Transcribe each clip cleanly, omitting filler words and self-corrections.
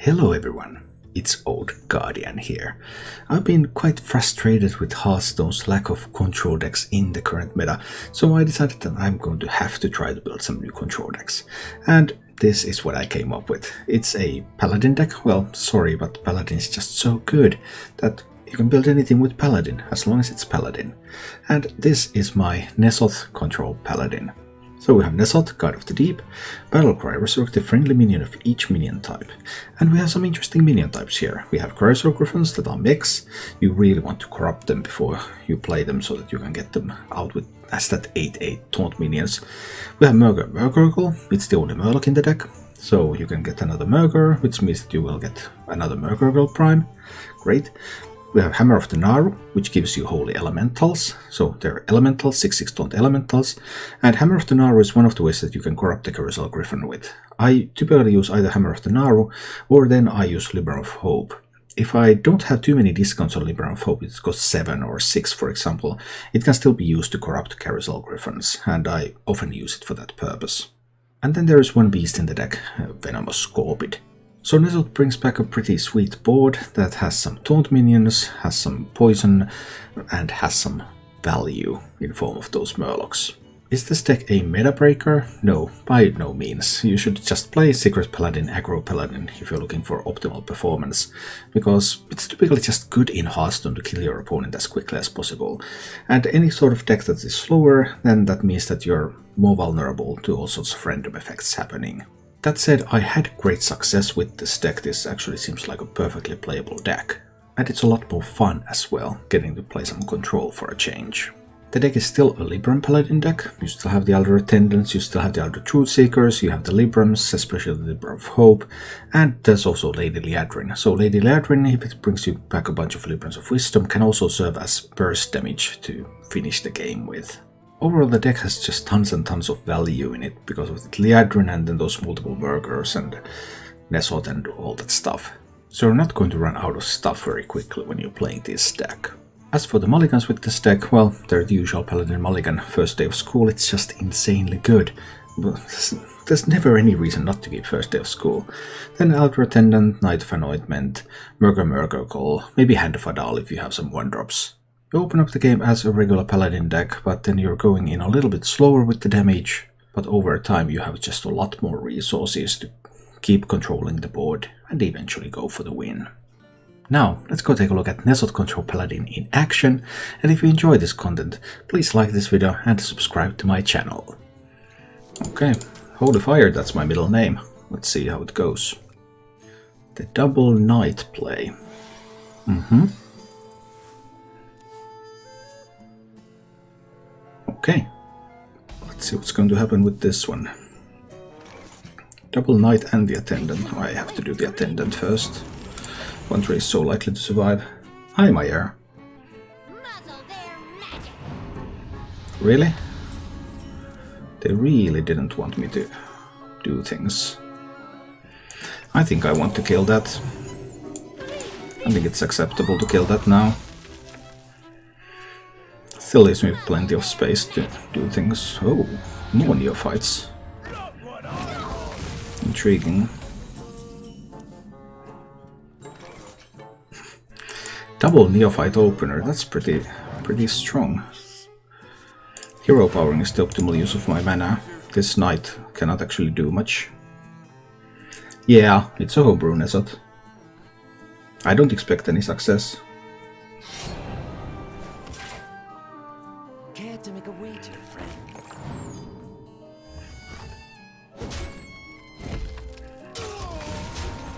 Hello everyone, it's Old Guardian here. I've been quite frustrated with Hearthstone's lack of control decks in the current meta, so I decided that I'm going to have to try to build some new control decks. And this is what I came up with. It's a Paladin deck. Well, sorry, but Paladin is just so good that you can build anything with Paladin, as long as it's Paladin. And this is my N'Zoth Control Paladin. So we have N'Zoth, God of the Deep, Battlecry, resurrect a friendly minion of each minion type. And we have some interesting minion types here. We have Gryphons that are mechs. You really want to corrupt them before you play them so that you can get them out with as that 8/8 taunt minions. We have Murgurgle, it's the only Murloc in the deck. So you can get another Murgur, which means that you will get another Murgurgle Prime. Great. We have Hammer of the Naru, which gives you Holy Elementals. So they're elementals, 6/6 taunt elementals. And Hammer of the Naru is one of the ways that you can corrupt the Carousel Gryphon with. I typically use either Hammer of the Naru, or then I use Libram of Hope. If I don't have too many discounts on Libram of Hope, it costs 7 or 6 for example, it can still be used to corrupt Carousel Gryphons, and I often use it for that purpose. And then there is one beast in the deck, Venomous Scorpid. So N'Zoth brings back a pretty sweet board that has some taunt minions, has some poison, and has some value in form of those Murlocs. Is this deck a meta breaker? No, by no means. You should just play Secret Paladin, Aggro Paladin if you're looking for optimal performance, because it's typically just good in Hearthstone to kill your opponent as quickly as possible. And any sort of deck that is slower, then that means that you're more vulnerable to all sorts of random effects happening. That said, I had great success with this deck. This actually seems like a perfectly playable deck. And it's a lot more fun as well, getting to play some control for a change. The deck is still a Libram Paladin deck. You still have the Elder Attendants, you still have the Elder Truth Seekers, you have the Librams, especially the Libram of Hope, and there's also Lady Liadrin. So Lady Liadrin, if it brings you back a bunch of Librams of Wisdom, can also serve as burst damage to finish the game with. Overall, the deck has just tons and tons of value in it because of the Liadrin and then those multiple Murgurs and N'Zoth and all that stuff. So you're not going to run out of stuff very quickly when you're playing this deck. As for the Mulligans with this deck, well, they're the usual Paladin Mulligan. First day of school, it's just insanely good. There's never any reason not to keep first day of school. Then Elder Attendant, Knight of Anointment, Murgurgle, maybe Hand of Adal if you have some 1-drops. You open up the game as a regular Paladin deck, but then you're going in a little bit slower with the damage, but over time you have just a lot more resources to keep controlling the board and eventually go for the win. Now, let's go take a look at N'Zoth Control Paladin in action, and if you enjoy this content, please like this video and subscribe to my channel. Okay, Holy Fire, that's my middle name. Let's see how it goes. The double knight play. Okay, let's see what's going to happen with this one. Double knight and the attendant. I have to do the attendant first. One is so likely to survive. Hi, my heir. Really? They really didn't want me to do things. I think I want to kill that. I think it's acceptable to kill that now. Still leaves me plenty of space to do things. Oh, more neophytes. Intriguing. Double neophyte opener, that's pretty strong. Hero powering is the optimal use of my mana. This knight cannot actually do much. Yeah, it's a homebrew N'Zoth. I don't expect any success. To make a wager, friend.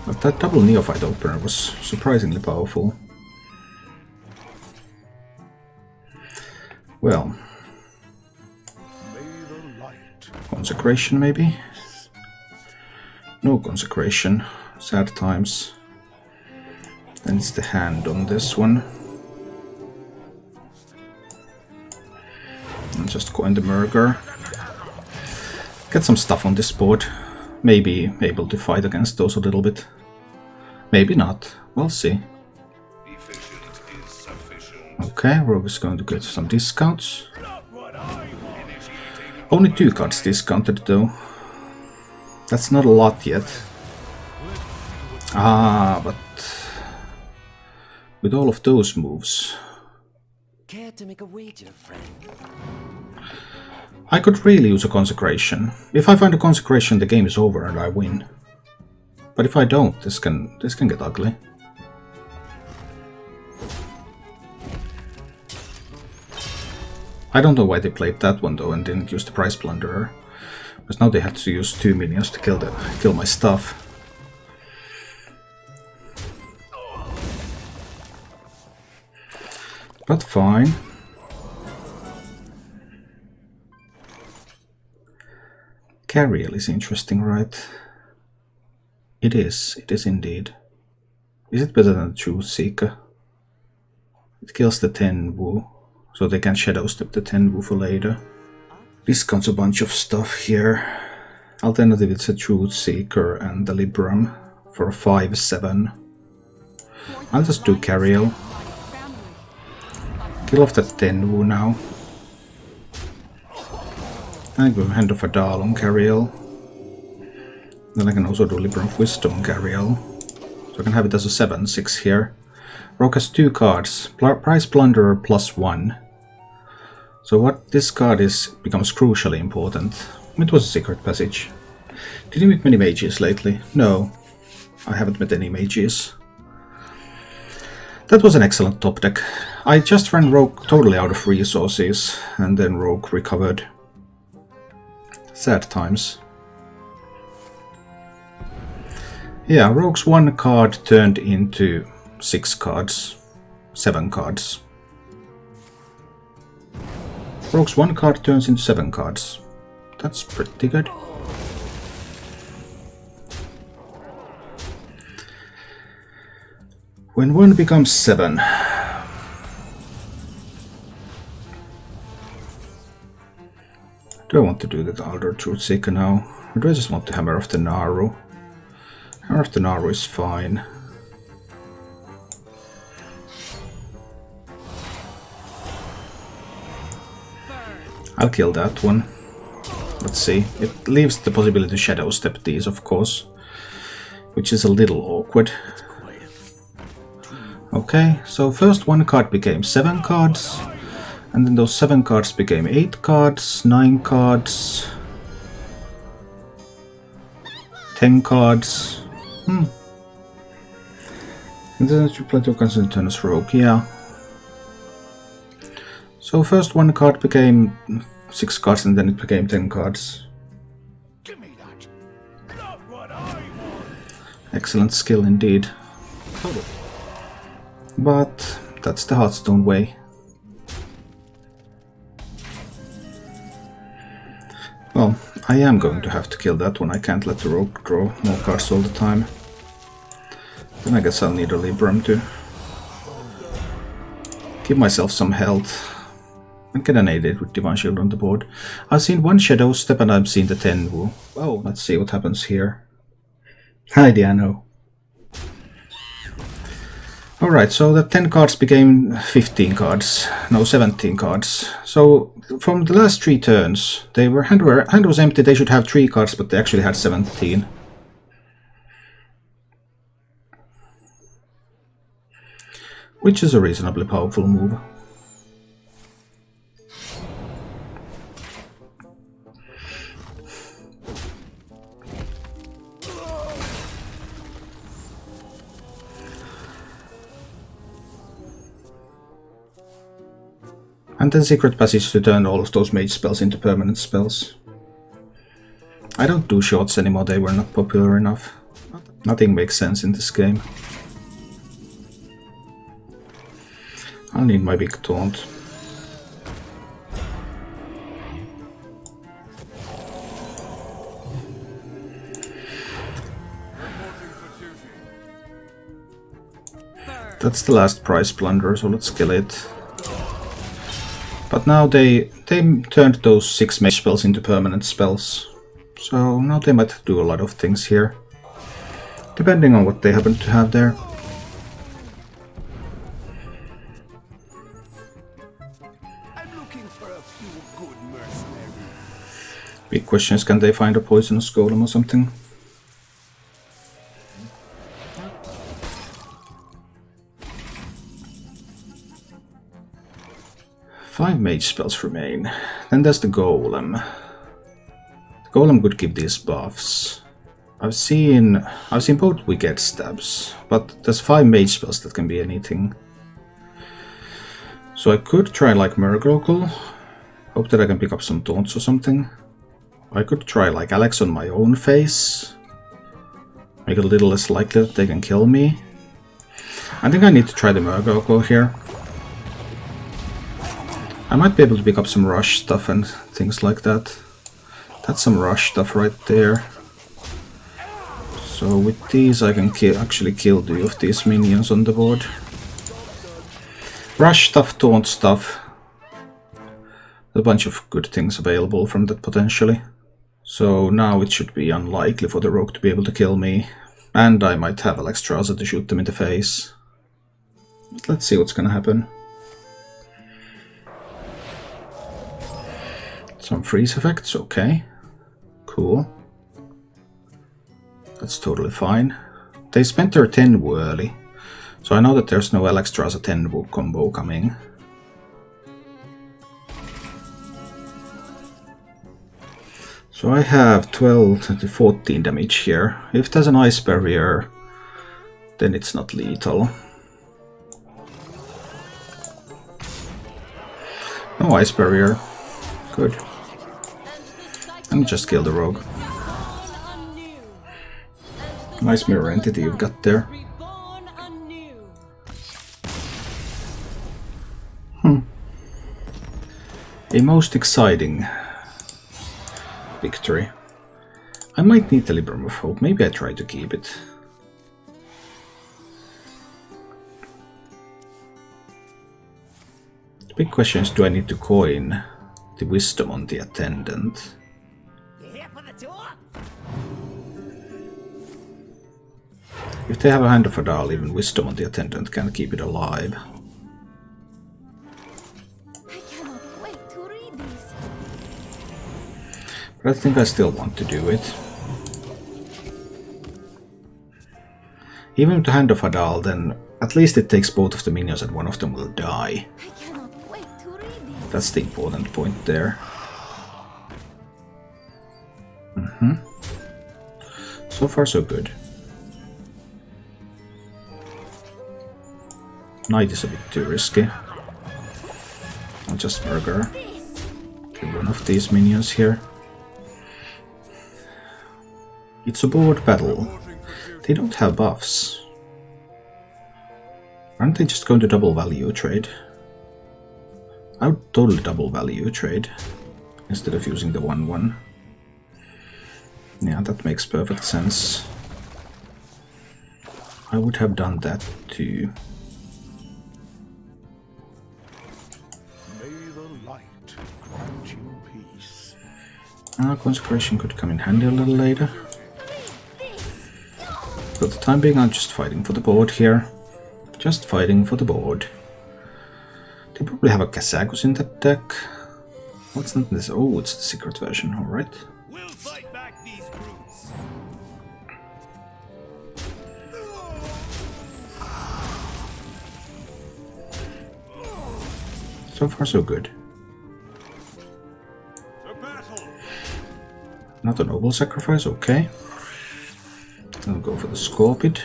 But that double neophyte opener was surprisingly powerful. Well, consecration maybe? No consecration. Sad times. Then it's the hand on this one. And just coin the Murgur. Get some stuff on this board. Maybe able to fight against those a little bit. Maybe not. We'll see. Okay, Rogue is going to get some discounts. Only 2 cards discounted though. That's not a lot yet. Ah, but with all of those moves, Care to make a wager, friend? I could really use a consecration. If I find a consecration, the game is over and I win. But if I don't, this can get ugly. I don't know why they played that one though and didn't use the Price Plunderer. Because now they had to use 2 minions to kill my stuff. But fine. Cariel is interesting, right? It is indeed. Is it better than the Truth Seeker? It kills the 10 Wu, so they can Shadow Step the 10 Wu for later. Discounts a bunch of stuff here. Alternative, it's a Truth Seeker and the Libram for 5-7. I'll just do Cariel. Kill off that 10 Wu now. I go Hand of Adal on Cariel. Then I can also do Libram of Wisdom on Cariel. So I can have it as a 7-6 here. Rogue has 2 cards. Price Plunderer +1. So what this card is becomes crucially important. It was a secret passage. Did you meet many mages lately? No, I haven't met any mages. That was an excellent top deck. I just ran Rogue totally out of resources, and then Rogue recovered. Sad times. Yeah, Rogue's 1 card turned into 6 cards. 7 cards. Rogue's 1 card turns into 7 cards. That's pretty good. When 1 becomes 7. Do I want to do that Alder Truth Seeker now? Or do I just want to Hammer of the Naru? Hammer of the Naru is fine. I'll kill that one. Let's see. It leaves the possibility to Shadow Step these, of course. Which is a little awkward. Okay, so first 1 card became 7 cards. And then those 7 cards became 8 cards, 9 cards, 10 cards. And then you play 2 cards and turn as Rogue, yeah. So first 1 card became 6 cards and then it became 10 cards. Give me that. Not what I want. Excellent skill indeed. But that's the Hearthstone way. Well, I am going to have to kill that one. I can't let the Rogue draw more cards all the time. Then I guess I'll need a Libram to give myself some health. And get an 8-8 with Divine Shield on the board. I've seen 1 Shadow Step and I've seen the 10 Wu. Oh, let's see what happens here. Hi, Diano. Alright, so the 10 cards became 15 cards. No, 17 cards. So, from the last 3 turns, hand was empty, they should have 3 cards, but they actually had 17. Which is a reasonably powerful move. And then Secret Passage to turn all of those mage spells into permanent spells. I don't do shorts anymore, they were not popular enough. Nothing makes sense in this game. I'll need my big taunt. That's the last Price Plunder, so let's kill it. But now they turned those 6 mage spells into permanent spells. So now they might do a lot of things here. Depending on what they happen to have there. I'm looking for a few good mercenaries. Big question is, can they find a poisonous golem or something? 5 mage spells remain. Then there's the golem. The golem could give these buffs. I've seen both wicked stabs, but there's 5 mage spells that can be anything. So I could try like Murgrogle, hope that I can pick up some taunts or something. I could try like Alex on my own face, make it a little less likely that they can kill me. I think I need to try the Murgrogle here. I might be able to pick up some rush stuff and things like that. That's some rush stuff right there. So with these I can actually kill 2 of these minions on the board. Rush stuff, taunt stuff. A bunch of good things available from that potentially. So now it should be unlikely for the rogue to be able to kill me. And I might have Alexstrasza to shoot them in the face. But let's see what's gonna happen. Some freeze effects, okay. Cool. That's totally fine. They spent their 10 early. So I know that there's no Alexstrasza 10 combo coming. So I have 12 to 14 damage here. If there's an ice barrier, then it's not lethal. No ice barrier. Good. And just kill the rogue. Nice mirror entity you've got there. A most exciting victory. I might need the Libram of Hope. Maybe I try to keep it. The big question is, do I need to coin the wisdom on the attendant? If they have a Hand of Adal, even wisdom on the attendant can keep it alive. But I think I still want to do it. Even with the Hand of Adal, then at least it takes both of the minions and one of them will die. That's the important point there. So far so good. Knight is a bit too risky. I'll just murder. Kill one of these minions here. It's a board battle. They don't have buffs. Aren't they just going to double value trade? I would totally double value trade instead of using the 1/1. Yeah, that makes perfect sense. I would have done that too. Consecration could come in handy a little later. For the time being, I'm just fighting for the board here. Just fighting for the board. They probably have a Kazakus in that deck. What's not this? Oh, it's the secret version, alright. We'll fight back these brutes. So far so good. Not a noble sacrifice, okay. I'll go for the Scorpid.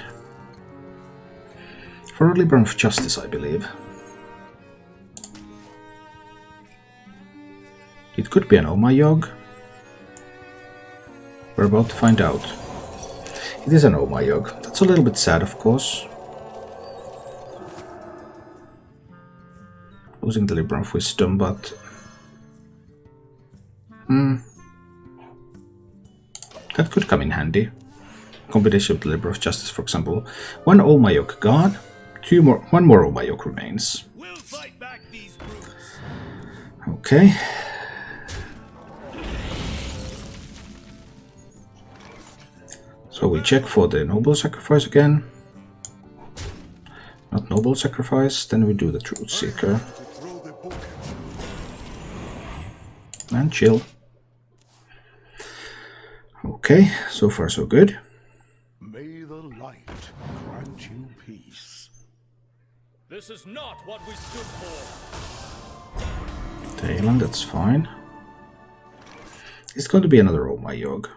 For a Libram of Justice, I believe. It could be an Omayog. We're about to find out. It is an Omayog. That's a little bit sad, of course. Losing the Libram of Wisdom, but... that could come in handy. Combination with the Libram of Justice, for example. One Omayog gone. One more Omayog remains. We'll fight back these brutes. Okay. So we check for the Noble Sacrifice again. Not Noble Sacrifice, then we do the Truth Seeker. And chill. Okay, so far so good. May the light grant you peace. This is not what we stood for. Talon, that's fine. It's going to be another Oh My Yog.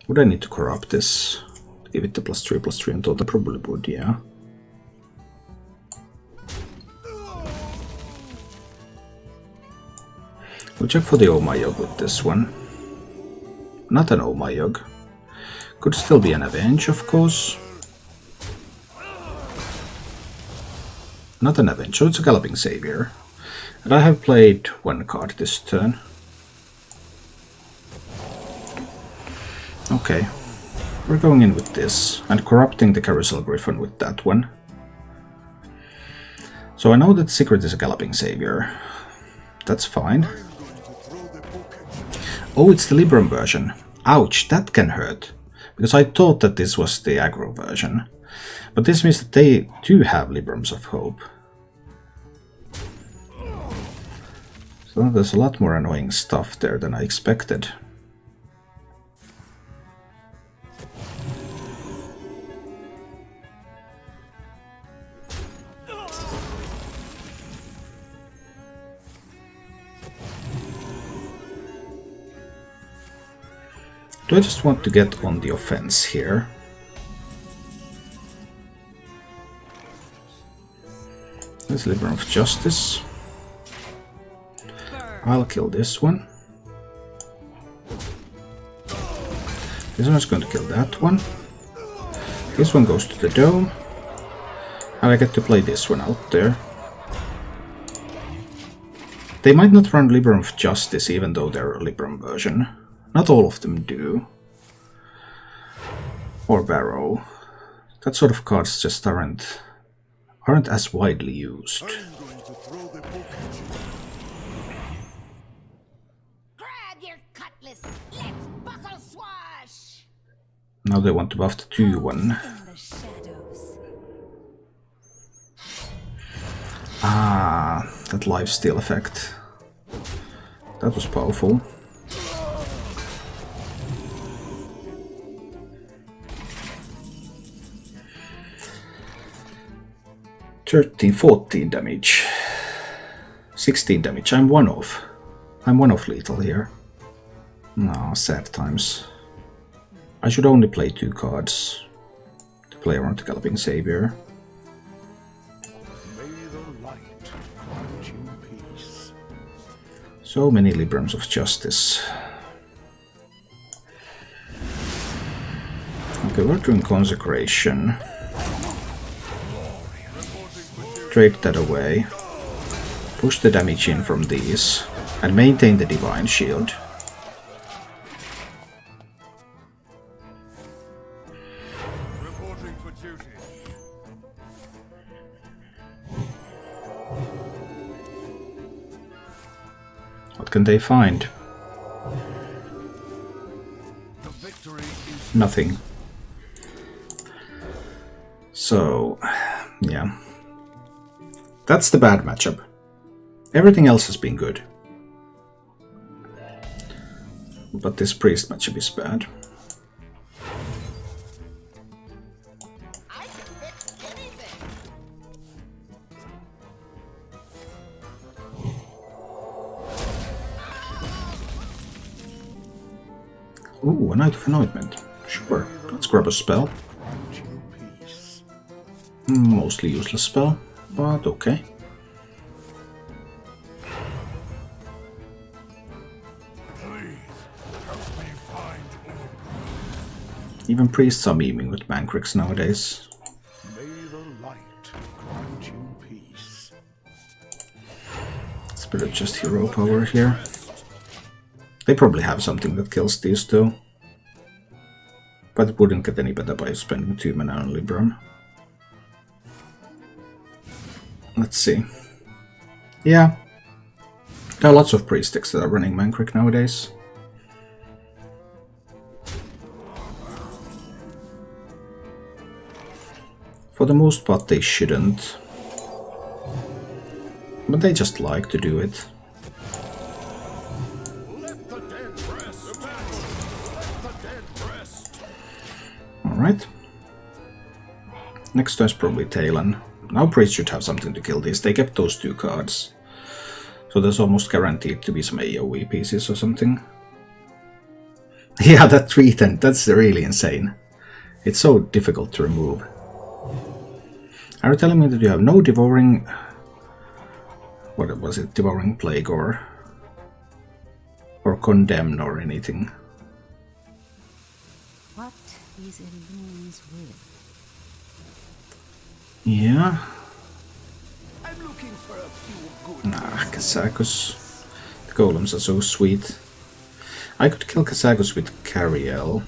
Would I need to corrupt this? Give it the +3/+3 and total? Probably would, yeah. We'll check for the Oh My Yog with this one. Not an Oh My Yog. Could still be an Avenge, of course. Not an Avenge, so it's a Galloping Savior. And I have played one card this turn. Okay. We're going in with this, and corrupting the Carousel Gryphon with that one. So I know that Secret is a Galloping Savior. That's fine. Oh, it's the Libram version. Ouch, that can hurt. Because I thought that this was the aggro version. But this means that they do have Librams of Hope. So there's a lot more annoying stuff there than I expected. Do I just want to get on the offense here? There's Libram of Justice. I'll kill this one. This one's going to kill that one. This one goes to the dome. And I get to play this one out there. They might not run Libram of Justice even though they're a Libram version. Not all of them do. Or Barrow. That sort of cards just aren't as widely used. Grab your cutlass. Let's buckle swash. Now they want to buff the 2/1. Ah, that lifesteal effect. That was powerful. 13, 14 damage. 16 damage. I'm one off. I'm one off lethal here. No, sad times. I should only play 2 cards to play around the Galloping Savior. So many Librams of Justice. Okay, we're doing Consecration. Trade that away. Push the damage in from these. And maintain the Divine Shield. Reporting for duty. What can they find? The victory is Nothing. So, yeah. That's the bad matchup. Everything else has been good. But this priest matchup is bad. I can fix anything. Ooh, a Night of Anointment. Sure, let's grab a spell. Mostly useless spell, but okay. Even priests are memeing with Bankricks nowadays. may the light grant you peace. Spirit just hero power here. They probably have something that kills these too. But it wouldn't get any better by spending 2 mana on Libram. Let's see. Yeah. There are lots of priest decks that are running Mankrik nowadays. For the most part they shouldn't. But they just like to do it. Let the dead rest. Let the dead rest. Alright. Next turn is probably Talon. Now Priest should have something to kill these. They kept those 2 cards. So there's almost guaranteed to be some AoE pieces or something. Yeah, that 310, that's really insane. It's so difficult to remove. Are you telling me that you have no devouring... What was it? Devouring Plague or Condemn or anything? What is Elun's will? Yeah. I'm looking for a few good Kazakus. The golems are so sweet. I could kill Kazakus with Cariel.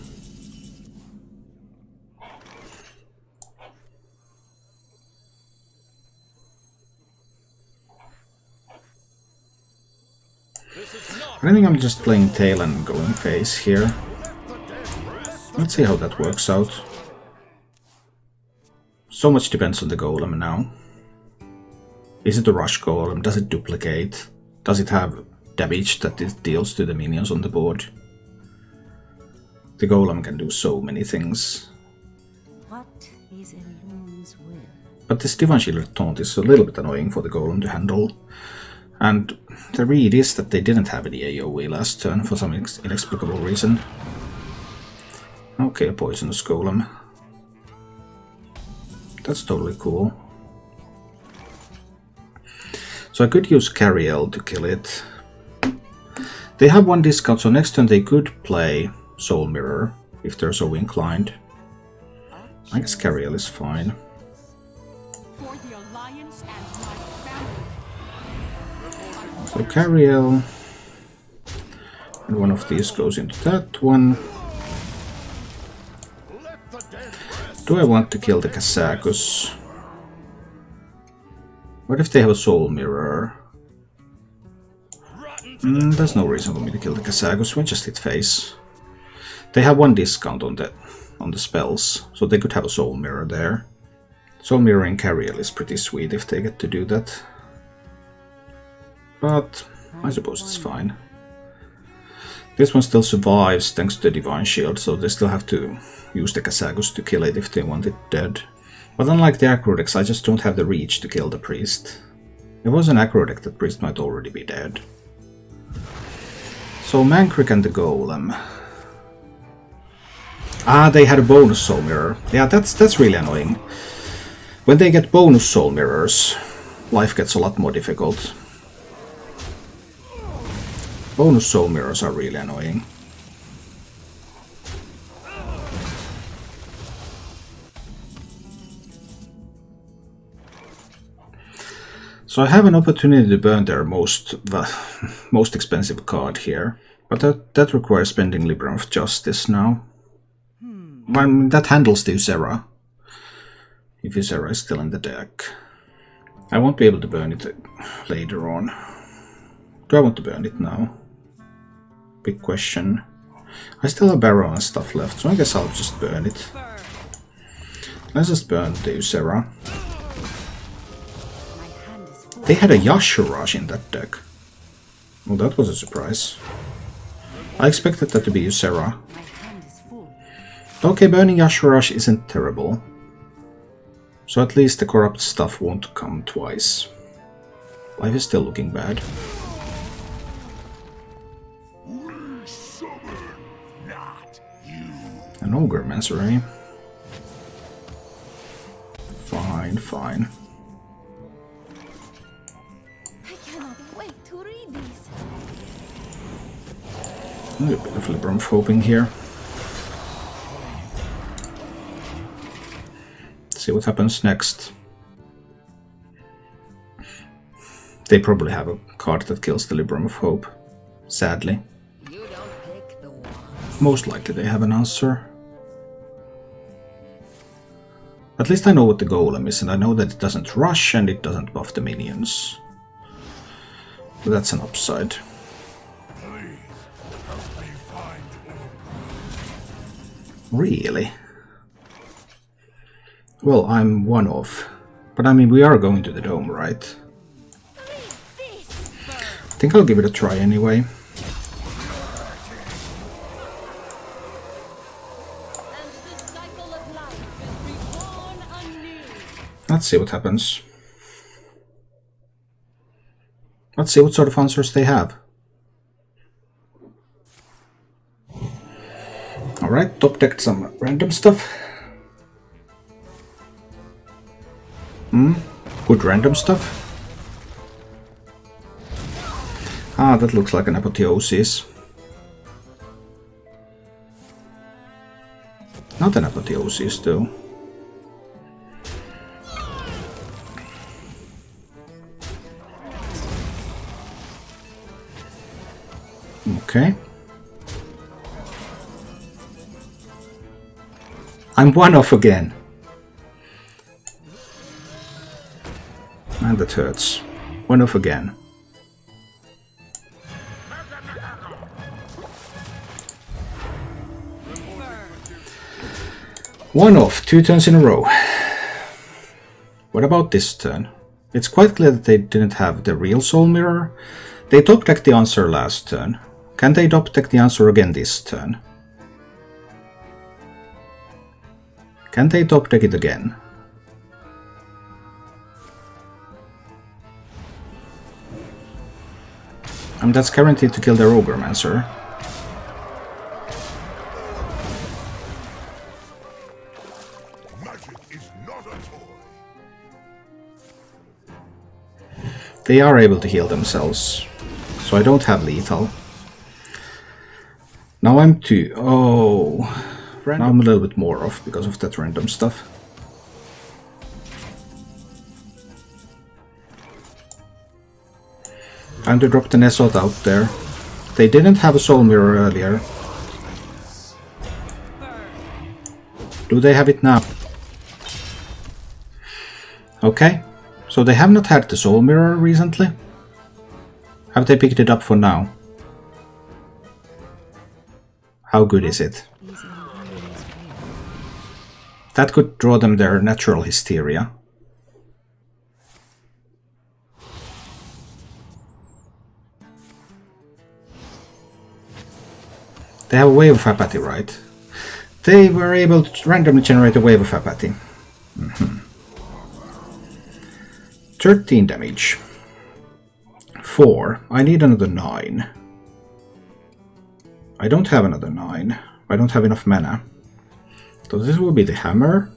I think I'm just playing tail and going face here. Let's see how that works out. So much depends on the golem now. Is it a rush golem? Does it duplicate? Does it have damage that it deals to the minions on the board? The golem can do so many things. What is Elun's will? But this Divine Shield taunt is a little bit annoying for the golem to handle. And the read is that they didn't have any AoE last turn for some inexplicable reason. Okay, a poisonous golem. That's totally cool. So I could use Cariel to kill it. They have one discount, so next turn they could play Soul Mirror if they're so inclined. I guess Cariel is fine. So Cariel, and one of these goes into that one. Do I want to kill the Kazakus? What if they have a Soul Mirror? There's no reason for me to kill the Kazakus, we just hit face. They have one discount on the spells, so they could have a Soul Mirror there. Soul Mirroring Cariel is pretty sweet if they get to do that. But I suppose it's fine. This one still survives thanks to the Divine Shield, so they still have to use the Kazakus to kill it if they want it dead. But unlike the aggro decks, I just don't have the reach to kill the priest. If it was an aggro deck, that priest might already be dead. So Mankrik and the Golem. Ah, they had a bonus Soul Mirror. Yeah, that's really annoying. When they get bonus Soul Mirrors, life gets a lot more difficult. Bonus Soul Mirrors are really annoying. So I have an opportunity to burn their most expensive card here, but that requires spending Libram of Justice now. I mean, that handles the Ysera, if Ysera is still in the deck. I won't be able to burn it later on. Do I want to burn it now? Big question. I still have Barrow and stuff left, so I guess I'll just burn it. Let's just burn the Ysera. They had a Yashurash in that deck. Well, that was a surprise. I expected that to be Ysera. Okay, burning Yashurash isn't terrible. So at least the corrupt stuff won't come twice. Life is still looking bad. An Ogre Mansory. Fine, fine. I cannot wait to read these. A little bit of Libram hoping here. See what happens next. They probably have a card that kills the Libram of Hope. Sadly. You don't pick the one. Most likely they have an answer. At least I know what the golem is, and I know that it doesn't rush and it doesn't buff the minions. So that's an upside. Really? Well, I'm one off. But I mean, we are going to the dome, right? I think I'll give it a try anyway. Let's see what happens. Let's see what sort of answers they have. Alright, top decked some random stuff. Good random stuff. Ah, that looks like an apotheosis. Not an apotheosis, though. Okay. I'm one off again. And that hurts. One off again. One off, 2 turns in a row. What about this turn? It's quite clear that they didn't have the real soul mirror. They top decked the answer last turn. Can they top deck the answer again this turn? Can they top deck it again? And that's guaranteed to kill their Ogremancer. They are able to heal themselves, so I don't have lethal. Now I'm 2. Oh, now I'm a little bit more off because of that random stuff. Time to drop the N'Zoth out there. They didn't have a soul mirror earlier. Do they have it now? Okay. So they have not had the soul mirror recently? Have they picked it up for now? How good is it? That could draw them their natural hysteria. They have a wave of apathy, right? They were able to randomly generate a wave of apathy. 13 damage. 4. I need another 9. I don't have another 9. I don't have enough mana. So this will be the hammer.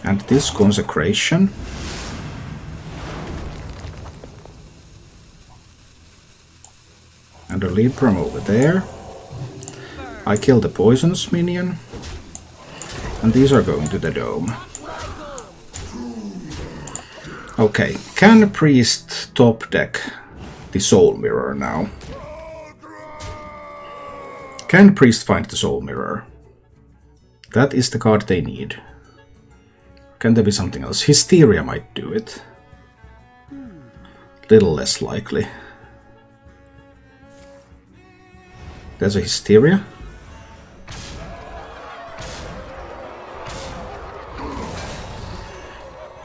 And this consecration. And a lead prom over there. I kill the poisonous minion. And these are going to the dome. Okay, can a priest top deck the soul mirror now? Can priest find the soul mirror? That is the card they need. Can there be something else? Hysteria might do it. Little less likely. There's a Hysteria.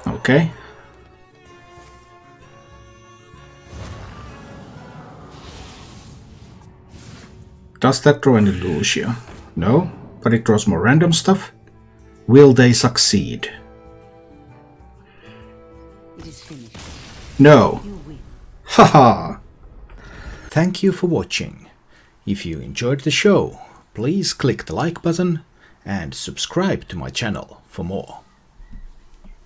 Okay. Does that draw any Lucia? No, but it draws more random stuff. Will they succeed? It is finished. No. You win. Haha! Thank you for watching. If you enjoyed the show, please click the like button and subscribe to my channel for more.